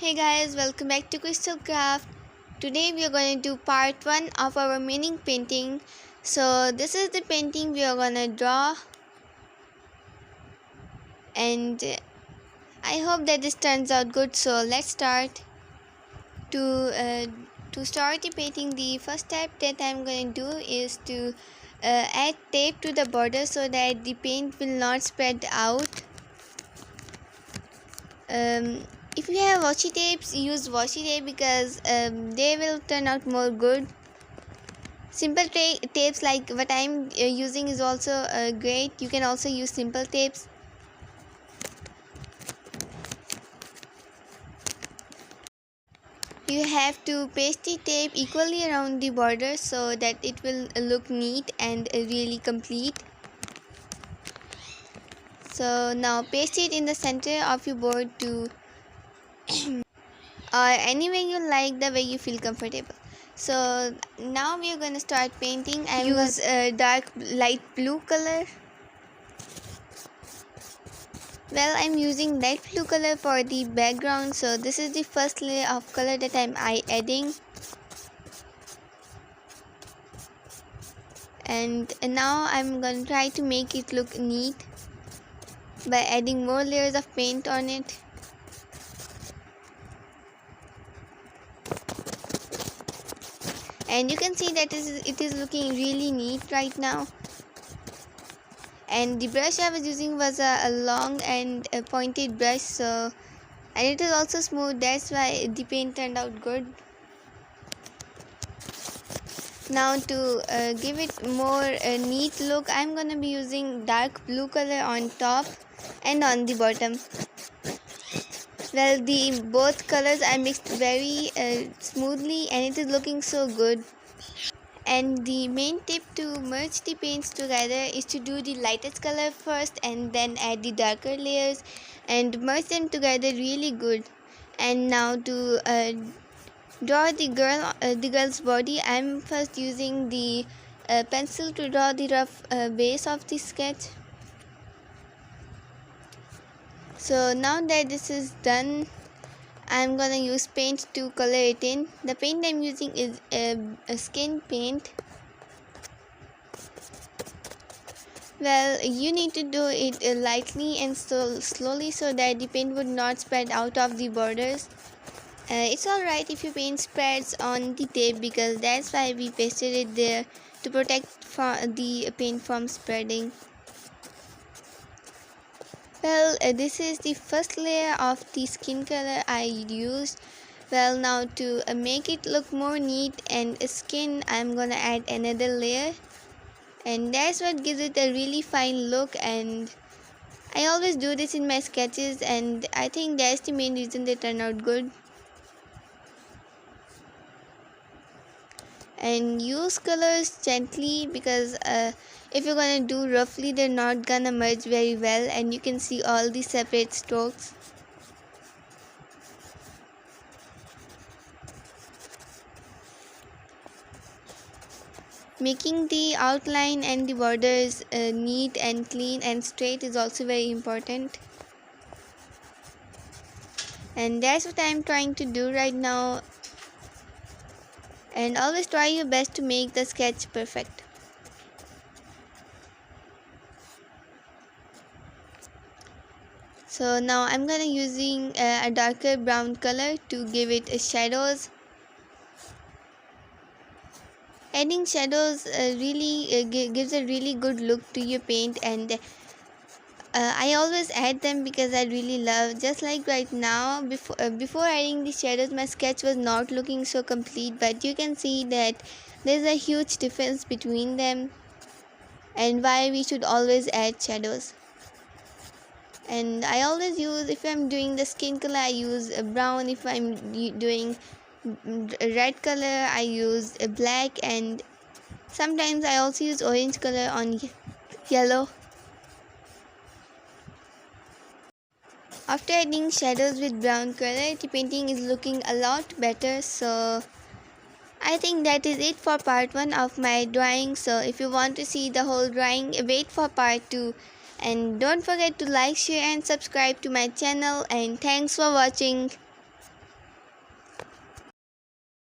Hey guys, welcome back to Crystal Craft. Today we are going to do part 1 of our meaning painting. So this is the painting we are going to draw, and I hope that this turns out good. So let's start. To start the painting, the first step that I'm going to do is to add tape to the border so that the paint will not spread out. If you have washi tapes, use washi tape because they will turn out more good. Simple tapes like what I'm using is also great. You can also use simple tapes. You have to paste the tape equally around the border so that it will look neat and really complete. So now paste it in the center of your board to or any way you like, the way you feel comfortable. So now we are going to start painting. I use a dark light blue color. Well, I'm using light blue color for the background, so this is the first layer of color that I'm adding. And now I'm going to try to make it look neat by adding more layers of paint on it. And you can see that it is looking really neat right now. And the brush I was using was a long and a pointed brush, and it is also smooth. That's why the paint turned out good. Now to give it more neat look, I'm gonna be using dark blue color on top and on the bottom. Well, the both colors are mixed very smoothly and it is looking so good. And the main tip to merge the paints together is to do the lightest color first and then add the darker layers and merge them together really good. And now to draw the girl's body, I'm first using the pencil to draw the rough base of the sketch. So now that this is done, I'm gonna use paint to color it in. The paint I'm using is a skin paint. Well, you need to do it lightly and slowly so that the paint would not spread out of the borders. It's alright if your paint spreads on the tape because that's why we pasted it there, to protect the paint from spreading. Well, this is the first layer of the skin color I used. Well, now to make it look more neat and skin, I'm gonna add another layer, and that's what gives it a really fine look. And I always do this in my sketches, and I think that's the main reason they turn out good. And use colors gently because if you're gonna do roughly, they're not gonna merge very well, and you can see all the separate strokes. Making the outline and the borders neat and clean and straight is also very important, and that's what I'm trying to do right now. And always try your best to make the sketch perfect. So now I'm gonna using a darker brown color to give it shadows. Adding shadows really gives a really good look to your paint, and I always add them because I really love. Just like right now, before adding the shadows, my sketch was not looking so complete, but you can see that there's a huge difference between them, and why we should always add shadows. And I always use, if I'm doing the skin color, I use a brown. If I'm doing red color, I use a black, and sometimes I also use orange color on yellow. After adding shadows with brown color, the painting is looking a lot better. So I think that is it for part 1 of my drawing. So if you want to see the whole drawing, wait for part 2. And don't forget to like, share and subscribe to my channel, and thanks for watching.